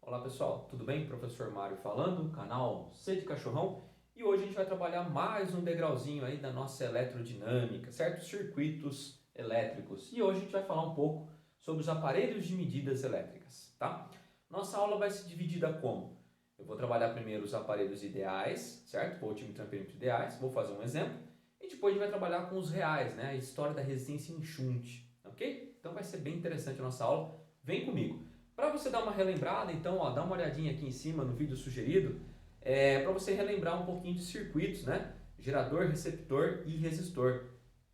Olá pessoal, tudo bem? Professor Mário falando, canal C de Cachorrão, e hoje a gente vai trabalhar mais um degrauzinho aí da nossa eletrodinâmica, certo? Circuitos elétricos. E hoje a gente vai falar um pouco sobre os aparelhos de medidas elétricas, tá? Nossa aula vai ser dividida como? Eu vou trabalhar primeiro os aparelhos ideais, certo? Voltímetro e amperímetro ideais, vou fazer um exemplo, e depois a gente vai trabalhar com os reais, né? A história da resistência em shunt, ok? Então vai ser bem interessante a nossa aula, vem comigo. Para você dar uma relembrada, então, ó, dá uma olhadinha aqui em cima no vídeo sugerido, para você relembrar um pouquinho de circuitos, né? Gerador, receptor e resistor.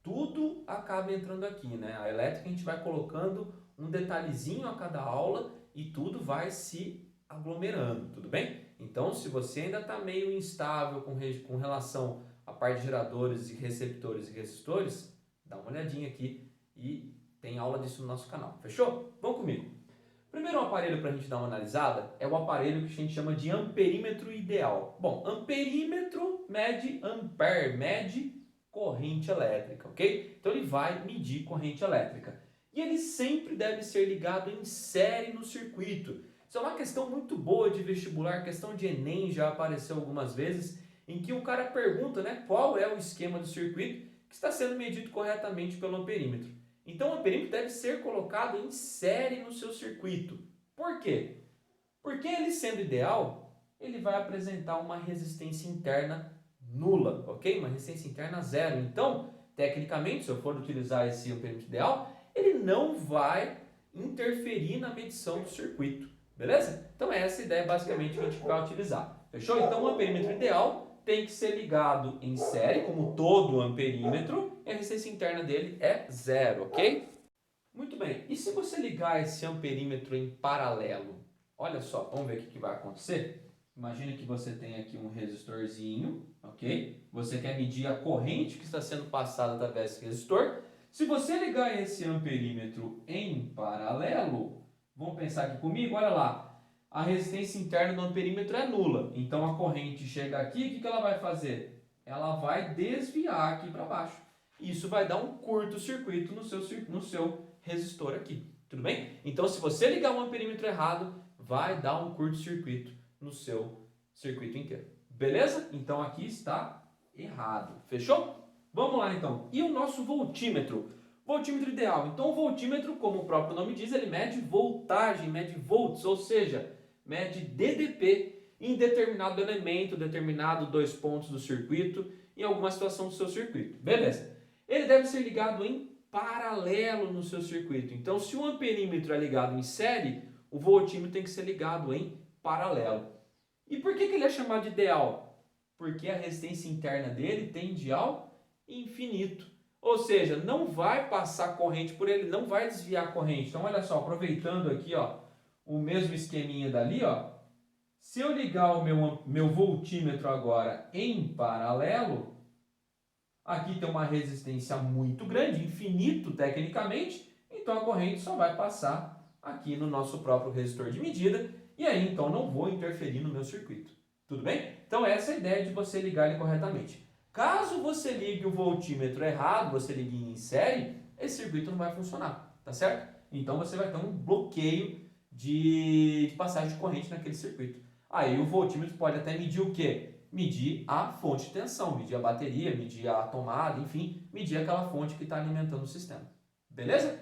Tudo acaba entrando aqui, né? A elétrica a gente vai colocando um detalhezinho a cada aula e tudo vai se aglomerando, tudo bem? Então, se você ainda está meio instável com relação à parte de geradores e receptores e resistores, dá uma olhadinha aqui e tem aula disso no nosso canal, fechou? Vamos comigo! Primeiro aparelho para a gente dar uma analisada é o aparelho que a gente chama de amperímetro ideal. Bom, amperímetro mede ampere, mede corrente elétrica, ok? Então ele vai medir corrente elétrica. E ele sempre deve ser ligado em série no circuito. Isso é uma questão muito boa de vestibular, questão de Enem, já apareceu algumas vezes, em que o cara pergunta, né, qual é o esquema do circuito que está sendo medido corretamente pelo amperímetro. Então o amperímetro deve ser colocado em série no seu circuito. Por quê? Porque ele sendo ideal, ele vai apresentar uma resistência interna nula, ok? Uma resistência interna zero. Então, tecnicamente, se eu for utilizar esse amperímetro ideal, ele não vai interferir na medição do circuito, beleza? Então essa é a ideia basicamente que a gente vai utilizar. Fechou? Então o amperímetro ideal tem que ser ligado em série, como todo amperímetro, e a resistência interna dele é zero, ok? Muito bem, e se você ligar esse amperímetro em paralelo? Olha só, vamos ver o que vai acontecer? Imagina que você tem aqui um resistorzinho, ok? Você quer medir a corrente que está sendo passada através desse resistor. Se você ligar esse amperímetro em paralelo, vamos pensar aqui comigo, olha lá. A resistência interna do amperímetro é nula, então a corrente chega aqui, o que ela vai fazer? Ela vai desviar aqui para baixo. Isso vai dar um curto-circuito no seu resistor aqui, tudo bem? Então, se você ligar um amperímetro errado, vai dar um curto-circuito no seu circuito inteiro. Beleza? Então, aqui está errado. Fechou? Vamos lá, então. E o nosso voltímetro? Voltímetro ideal. Então, o voltímetro, como o próprio nome diz, ele mede voltagem, mede volts, ou seja, mede DDP em determinado elemento, determinado dois pontos do circuito, em alguma situação do seu circuito. Beleza? Ele deve ser ligado em paralelo no seu circuito. Então, se o amperímetro é ligado em série, o voltímetro tem que ser ligado em paralelo. E por que ele é chamado de ideal? Porque a resistência interna dele tende ao infinito. Ou seja, não vai passar corrente por ele, não vai desviar a corrente. Então, olha só, aproveitando aqui, ó, o mesmo esqueminha dali, ó, se eu ligar o meu voltímetro agora em paralelo, aqui tem uma resistência muito grande, infinito tecnicamente, então a corrente só vai passar aqui no nosso próprio resistor de medida, e aí então não vou interferir no meu circuito. Tudo bem? Então essa é a ideia de você ligar ele corretamente. Caso você ligue o voltímetro errado, você ligue em série, esse circuito não vai funcionar, tá certo? Então você vai ter um bloqueio de passagem de corrente naquele circuito. Aí o voltímetro pode até medir o quê? Medir a fonte de tensão, medir a bateria, medir a tomada, enfim, medir aquela fonte que está alimentando o sistema. Beleza?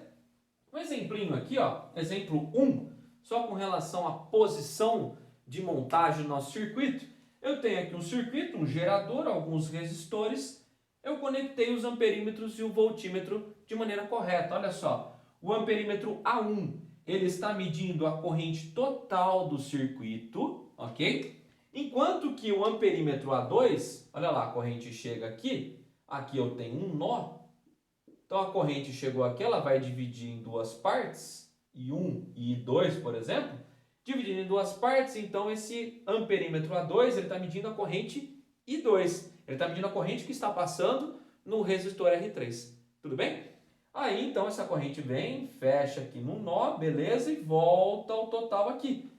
Um exemplinho aqui, ó, exemplo 1, só com relação à posição de montagem do nosso circuito. Eu tenho aqui um circuito, um gerador, alguns resistores. Eu conectei os amperímetros e o voltímetro de maneira correta. Olha só, o amperímetro A1, ele está medindo a corrente total do circuito, ok? Enquanto que o amperímetro A2, olha lá, a corrente chega aqui, aqui eu tenho um nó, então a corrente chegou aqui, ela vai dividir em duas partes, I1 e I2, por exemplo, dividindo em duas partes, então esse amperímetro A2, ele está medindo a corrente I2, ele está medindo a corrente que está passando no resistor R3, tudo bem? Aí então essa corrente vem, fecha aqui no nó, beleza, e volta ao total aqui.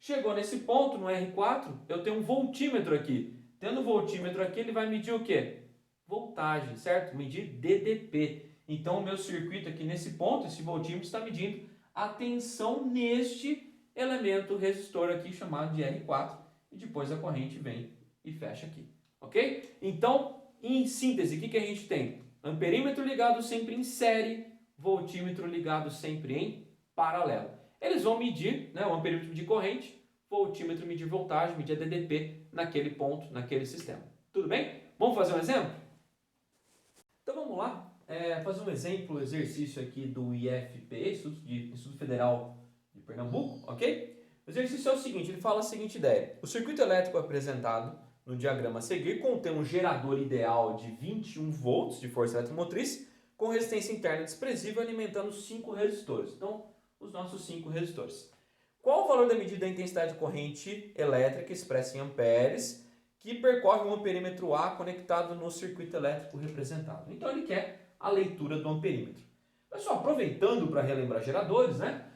Chegou nesse ponto, no R4, eu tenho um voltímetro aqui. Tendo um voltímetro aqui, ele vai medir o quê? Voltagem, certo? Medir DDP. Então, o meu circuito aqui nesse ponto, esse voltímetro está medindo a tensão neste elemento resistor aqui chamado de R4 e depois a corrente vem e fecha aqui, ok? Então, em síntese, o que a gente tem? Amperímetro ligado sempre em série, voltímetro ligado sempre em paralelo. Eles vão medir, né, o amperímetro medir corrente, voltímetro medir voltagem, medir a DDP naquele ponto, naquele sistema. Tudo bem? Vamos fazer um exemplo? Então vamos lá, fazer um exemplo, exercício aqui do IFPE, Instituto Federal de Pernambuco, ok? O exercício é o seguinte, ele fala a seguinte ideia. O circuito elétrico apresentado no diagrama a seguir contém um gerador ideal de 21 volts de força eletromotriz com resistência interna desprezível alimentando 5 resistores. Então, os nossos 5 resistores. Qual o valor da medida da intensidade de corrente elétrica expressa em amperes que percorre um amperímetro A conectado no circuito elétrico representado? Então, ele quer a leitura do amperímetro. Pessoal, aproveitando para relembrar geradores, né?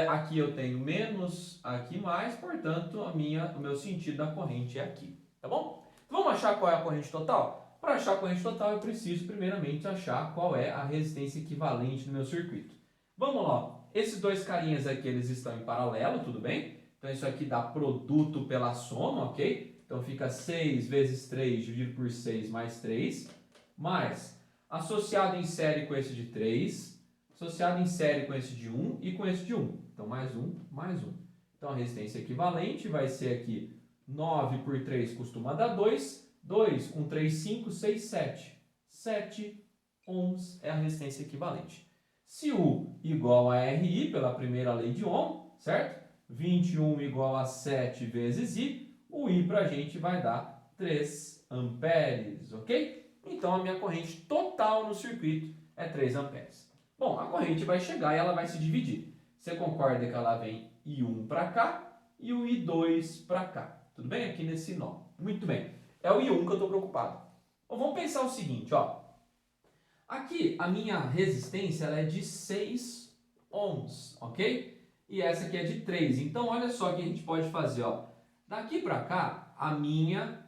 Aqui eu tenho menos, aqui mais, portanto, o meu sentido da corrente é aqui. Tá bom? Vamos achar qual é a corrente total? Para achar a corrente total, eu preciso primeiramente achar qual é a resistência equivalente no meu circuito. Vamos lá. Esses dois carinhas aqui, eles estão em paralelo, tudo bem? Então, isso aqui dá produto pela soma, ok? Então, fica 6 vezes 3 dividido por 6 mais 3, mais associado em série com esse de 3, associado em série com esse de 1 e com esse de 1. Então, mais 1, mais 1. Então, a resistência equivalente vai ser aqui 9 por 3 costuma dar 2. 2 com 3, 5, 6, 7. 7 ohms é a resistência equivalente. Se U igual a RI, pela primeira lei de Ohm, certo? 21 igual a 7 vezes I, o I para a gente vai dar 3 amperes, ok? Então, a minha corrente total no circuito é 3 amperes. Bom, a corrente vai chegar e ela vai se dividir. Você concorda que ela vem I1 para cá e o I2 para cá. Tudo bem? Aqui nesse nó. Muito bem. É o I1 que eu estou preocupado. Bom, vamos pensar o seguinte, ó. Aqui a minha resistência ela é de 6 ohms, ok? E essa aqui é de 3. Então, olha só o que a gente pode fazer, ó. Daqui para cá, a minha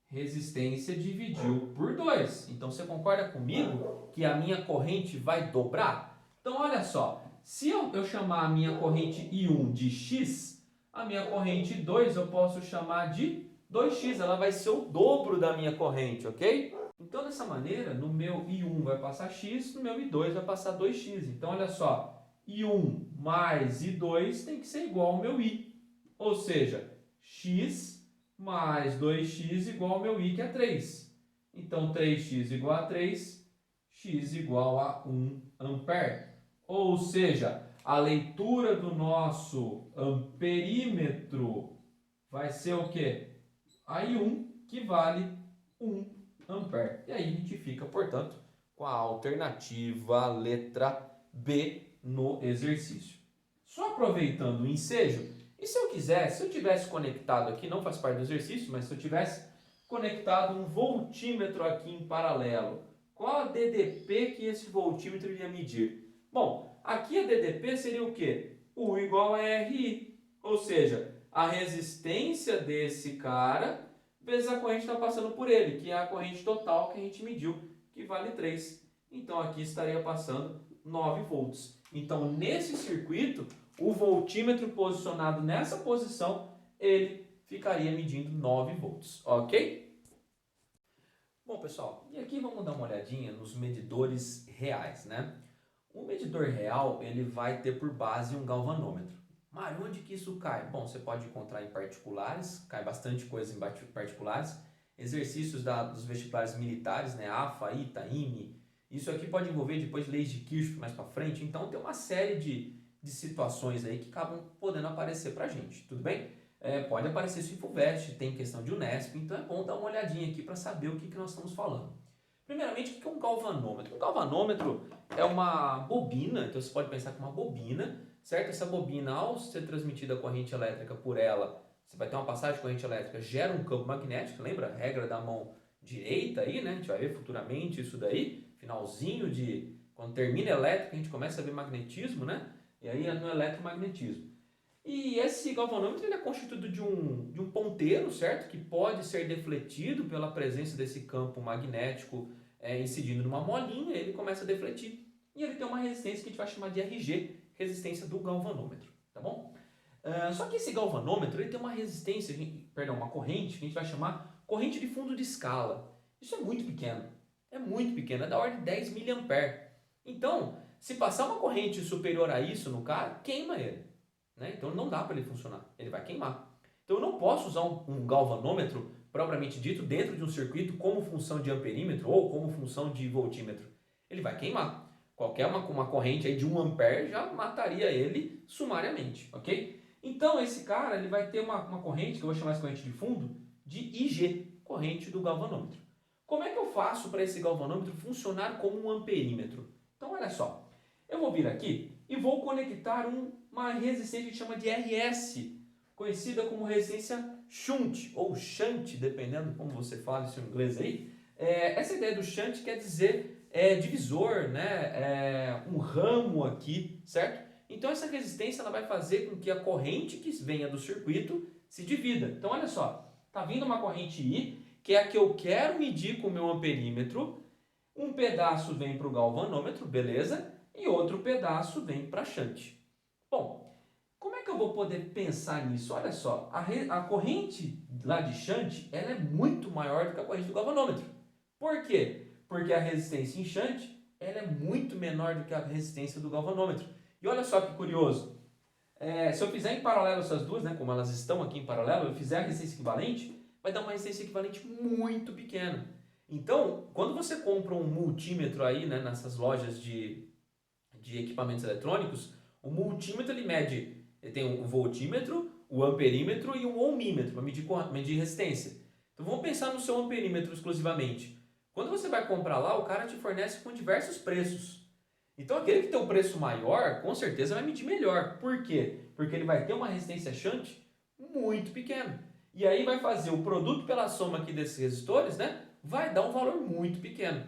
resistência dividiu por 2. Então, você concorda comigo que a minha corrente vai dobrar? Então, olha só. Se eu chamar a minha corrente I1 de X, a minha corrente 2 eu posso chamar de 2x. Ela vai ser o dobro da minha corrente, ok? Então, dessa maneira, no meu I1 vai passar x, no meu I2 vai passar 2x. Então, olha só, I1 mais I2 tem que ser igual ao meu I. Ou seja, x mais 2x igual ao meu I, que é 3. Então, 3x igual a 3, x igual a 1 ampere. Ou seja, a leitura do nosso amperímetro vai ser o quê? A I1, que vale 1 ampere. E aí a gente fica, portanto, com a alternativa letra B no exercício. Só aproveitando o ensejo, e se eu quisesse, se eu tivesse conectado aqui, não faz parte do exercício, mas se eu tivesse conectado um voltímetro aqui em paralelo, qual a DDP que esse voltímetro iria medir? Bom, aqui a DDP seria o quê? U igual a RI, ou seja, a resistência desse cara vezes a corrente está passando por ele, que é a corrente total que a gente mediu, que vale 3. Então, aqui estaria passando 9 volts. Então, nesse circuito, o voltímetro posicionado nessa posição, ele ficaria medindo 9 volts, ok? Bom, pessoal, e aqui vamos dar uma olhadinha nos medidores reais, né? O medidor real, ele vai ter por base um galvanômetro. Mário, onde que isso cai? Bom, você pode encontrar em particulares, cai bastante coisa em particulares. Exercícios dos vestibulares militares, né? AFA, ITA, IME. Isso aqui pode envolver depois leis de Kirchhoff mais para frente. Então, tem uma série de situações aí que acabam podendo aparecer para a gente, tudo bem? Pode aparecer se Infuvest, tem questão de Unesp, então é bom dar uma olhadinha aqui para saber o que nós estamos falando. Primeiramente, o que é um galvanômetro? Um galvanômetro é uma bobina, então você pode pensar que é uma bobina, certo? Essa bobina, ao ser transmitida a corrente elétrica por ela, você vai ter uma passagem de corrente elétrica, gera um campo magnético, lembra? A regra da mão direita aí, né? A gente vai ver futuramente isso daí, finalzinho de... Quando termina elétrica, a gente começa a ver magnetismo, né? E aí é no eletromagnetismo. E esse galvanômetro ele é constituído de um ponteiro, certo? Que pode ser defletido pela presença desse campo magnético incidindo numa molinha, ele começa a defletir. E ele tem uma resistência que a gente vai chamar de RG, resistência do galvanômetro, tá bom? Só que esse galvanômetro ele tem uma resistência, uma corrente que a gente vai chamar corrente de fundo de escala. Isso é muito pequeno, é da ordem de 10 mA. Então, se passar uma corrente superior a isso no cara, queima ele, né? Então não dá para ele funcionar, ele vai queimar. Então eu não posso usar um galvanômetro propriamente dito dentro de um circuito como função de amperímetro ou como função de voltímetro. Ele vai queimar. Qualquer uma corrente aí de 1 ampere já mataria ele sumariamente, ok? Então esse cara ele vai ter uma corrente, que eu vou chamar essa corrente de fundo, de IG, corrente do galvanômetro. Como é que eu faço para esse galvanômetro funcionar como um amperímetro? Então olha só, eu vou vir aqui e vou conectar uma resistência que chama de RS, conhecida como resistência shunt ou shunt, dependendo como você fala isso em inglês aí. Essa ideia do shunt quer dizer divisor, né? Um ramo aqui, certo? Então essa resistência ela vai fazer com que a corrente que venha do circuito se divida. Então olha só, está vindo uma corrente I, que é a que eu quero medir com o meu amperímetro. Um pedaço vem para o galvanômetro, beleza? E outro pedaço vem para a shunt. Bom, como é que eu vou poder pensar nisso? Olha só, a corrente lá de shunt ela é muito maior do que a corrente do galvanômetro. Por quê? Porque a resistência em shunt ela é muito menor do que a resistência do galvanômetro. E olha só que curioso, se eu fizer em paralelo essas duas, né, como elas estão aqui em paralelo, eu fizer a resistência equivalente, vai dar uma resistência equivalente muito pequena. Então, quando você compra um multímetro aí, né, nessas lojas de equipamentos eletrônicos, o multímetro ele tem o voltímetro, o amperímetro e o ohmímetro para medir resistência. Então vamos pensar no seu amperímetro exclusivamente. Quando você vai comprar lá, o cara te fornece com diversos preços. Então aquele que tem um preço maior, com certeza vai medir melhor. Por quê? Porque ele vai ter uma resistência shunt muito pequena. E aí vai fazer o produto pela soma aqui desses resistores, né? Vai dar um valor muito pequeno.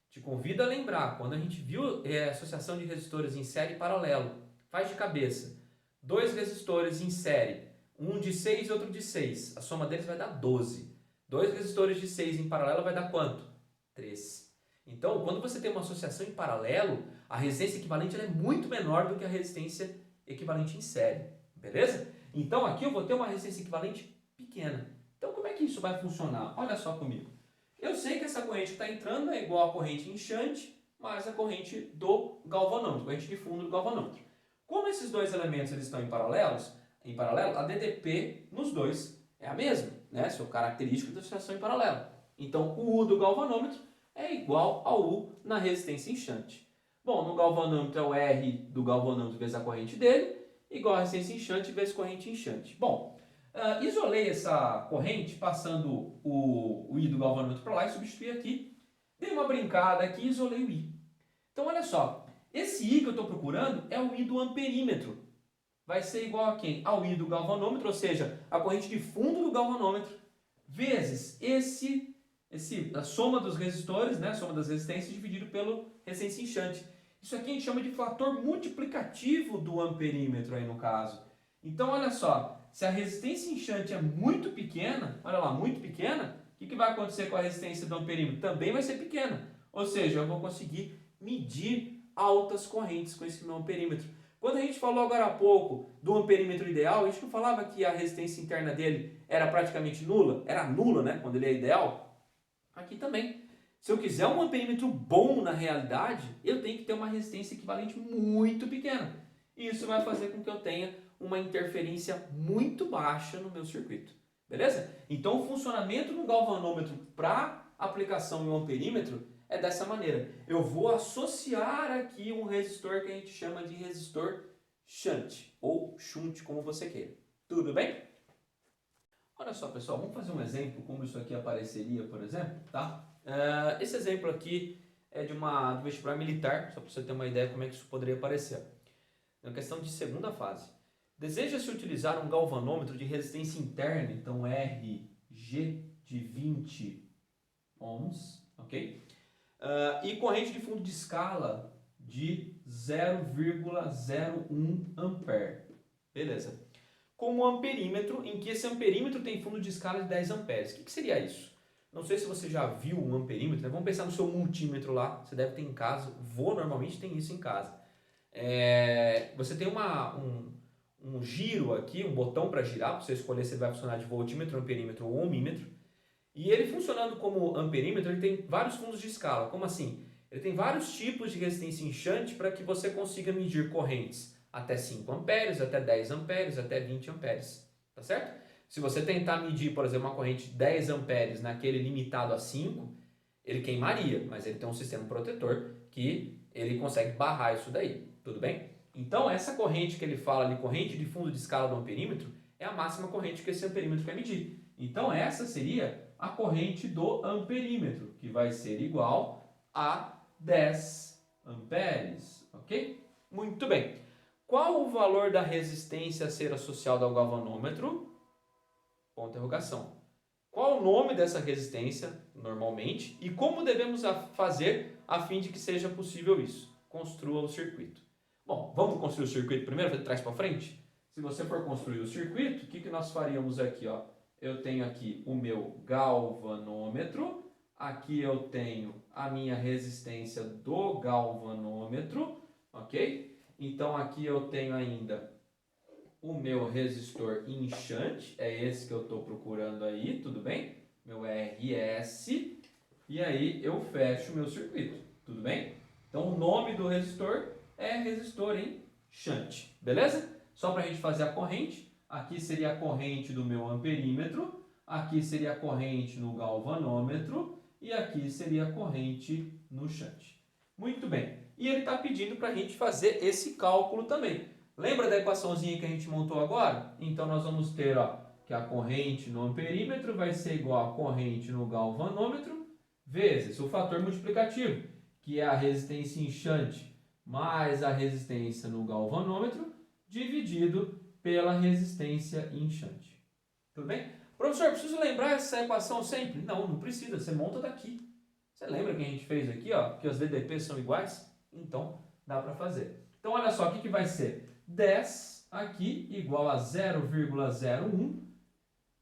Te convido a lembrar, quando a gente viu a associação de resistores em série e paralelo, faz de cabeça, 2 resistores em série, um de 6 e outro de 6, a soma deles vai dar 12. 2 resistores de 6 em paralelo vai dar quanto? 3. Então, quando você tem uma associação em paralelo, a resistência equivalente ela é muito menor do que a resistência equivalente em série, beleza? Então, aqui eu vou ter uma resistência equivalente pequena. Então, como é que isso vai funcionar? Olha só comigo. Eu sei que essa corrente que está entrando é igual à corrente em shunt, mais a corrente do galvanômetro, corrente de fundo do galvanômetro. Como esses dois elementos eles estão em paralelo, a DDP nos dois é a mesma, né? Seu característico da associação em paralelo. Então, o U do galvanômetro é igual ao U na resistência em shunt. Bom, no galvanômetro é o R do galvanômetro vezes a corrente dele, igual a resistência em shunt vezes corrente em shunt. Bom, isolei essa corrente passando o I do galvanômetro para lá e substituí aqui. Dei uma brincada aqui e isolei o I. Então, olha só. Esse I que eu estou procurando é o I do amperímetro. Vai ser igual a quem? Ao I do galvanômetro, ou seja, a corrente de fundo do galvanômetro, vezes a soma dos resistores, né? A soma das resistências dividido pelo resistência em shunt. Isso aqui a gente chama de fator multiplicativo do amperímetro aí no caso. Então, olha só. Se a resistência em shunt é muito pequena, olha lá, muito pequena, o que vai acontecer com a resistência do amperímetro? Também vai ser pequena. Ou seja, eu vou conseguir medir altas correntes com esse meu amperímetro. Quando a gente falou agora há pouco do amperímetro ideal, a gente não falava que a resistência interna dele era praticamente nula? Era nula, né? Quando ele é ideal. Aqui também. Se eu quiser um amperímetro bom na realidade, eu tenho que ter uma resistência equivalente muito pequena. E isso vai fazer com que eu tenha uma interferência muito baixa no meu circuito. Beleza? Então o funcionamento no galvanômetro para aplicação em um amperímetro é dessa maneira. Eu vou associar aqui um resistor que a gente chama de resistor shunt, ou shunt, como você queira. Tudo bem? Olha só, pessoal, vamos fazer um exemplo como isso aqui apareceria, por exemplo, tá? Esse exemplo aqui é do vestibular militar, só para você ter uma ideia como é que isso poderia aparecer. É uma questão de segunda fase. Deseja-se utilizar um galvanômetro de resistência interna, então RG de 20 ohms, ok? E corrente de fundo de escala de 0,01 ampere. Beleza. Com um amperímetro, em que esse amperímetro tem fundo de escala de 10 amperes. O que seria isso? Não sei se você já viu um amperímetro, né? Vamos pensar no seu multímetro lá, você deve ter em casa, normalmente tem isso em casa. Você tem um giro aqui, um botão para girar, para você escolher se ele vai funcionar de voltímetro, amperímetro ou ohmímetro. E ele funcionando como amperímetro, ele tem vários fundos de escala. Como assim? Ele tem vários tipos de resistência enxante para que você consiga medir correntes até 5 amperes, até 10 amperes, até 20 amperes. Tá certo? Se você tentar medir, por exemplo, uma corrente de 10 amperes naquele limitado a 5, ele queimaria, mas ele tem um sistema protetor que ele consegue barrar isso daí. Tudo bem? Então, essa corrente que ele fala ali, corrente de fundo de escala do amperímetro, é a máxima corrente que esse amperímetro quer medir. Então, essa seria a corrente do amperímetro, que vai ser igual a 10 amperes, ok? Muito bem. Qual o valor da resistência a ser associado ao galvanômetro? Ponto de interrogação. Qual o nome dessa resistência, normalmente, e como devemos fazer a fim de que seja possível isso? Construa o circuito. Bom, vamos construir o circuito primeiro, de trás para frente? Se você for construir o circuito, o que nós faríamos aqui? Ó? Eu tenho aqui o meu galvanômetro, aqui eu tenho a minha resistência do galvanômetro, ok? Então aqui eu tenho ainda o meu resistor enxante, é esse que eu estou procurando aí, tudo bem? Meu RS, e aí eu fecho o meu circuito, tudo bem? Então o nome do resistor é resistor enxante, beleza? Só para a gente fazer a corrente, aqui seria a corrente do meu amperímetro, aqui seria a corrente no galvanômetro e aqui seria a corrente no shunt. Muito bem, e ele está pedindo para a gente fazer esse cálculo também. Lembra da equaçãozinha que a gente montou agora? Então nós vamos ter que a corrente no amperímetro vai ser igual a corrente no galvanômetro vezes o fator multiplicativo, que é a resistência enxante mais a resistência no galvanômetro, dividido pela resistência enxante. Tudo bem? Professor, preciso lembrar essa equação sempre? Não, não precisa, você monta daqui. Você lembra que a gente fez aqui, que os VDPs são iguais? Então, dá para fazer. Então, olha só, o que vai ser? 10 aqui igual a 0,01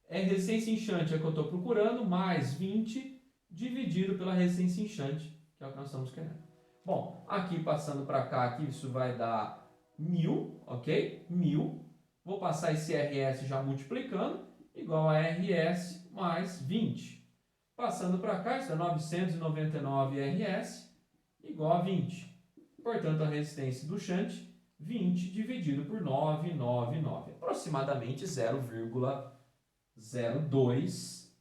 é resistência enxante, é que eu estou procurando, mais 20 dividido pela resistência enxante, que é o que nós estamos querendo. Bom, aqui passando para cá, aqui isso vai dar 1000, ok? 1000. Vou passar esse RS já multiplicando, igual a RS mais 20. Passando para cá, isso é 999 RS, igual a 20. Portanto, a resistência do shunt, 20 dividido por 999, aproximadamente 0,02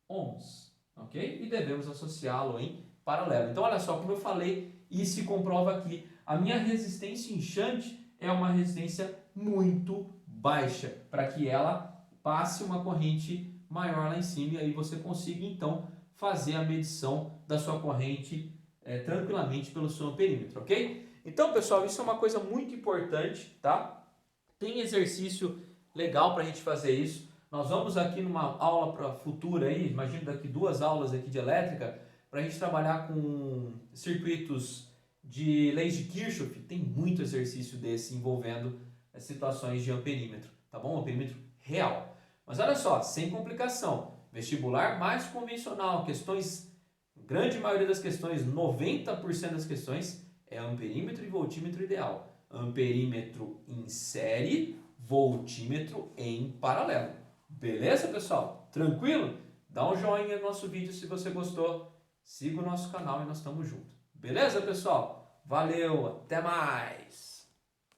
ohms, ok? E devemos associá-lo em paralelo. Então, olha só, como eu falei, e se comprova aqui, a minha resistência enxante é uma resistência muito baixa, para que ela passe uma corrente maior lá em cima e aí você consiga, então, fazer a medição da sua corrente tranquilamente pelo seu amperímetro, ok? Então, pessoal, isso é uma coisa muito importante, tá? Tem exercício legal para a gente fazer isso. Nós vamos aqui numa aula para futura aí, imagino daqui 2 aulas aqui de elétrica, para a gente trabalhar com circuitos de leis de Kirchhoff. Tem muito exercício desse envolvendo situações de amperímetro, tá bom? Amperímetro real. Mas olha só, sem complicação, vestibular mais convencional, questões, grande maioria das questões, 90% das questões é amperímetro e voltímetro ideal. Amperímetro em série, voltímetro em paralelo. Beleza, pessoal? Tranquilo? Dá um joinha no nosso vídeo se você gostou. Siga o nosso canal e nós estamos juntos. Beleza, pessoal? Valeu, até mais!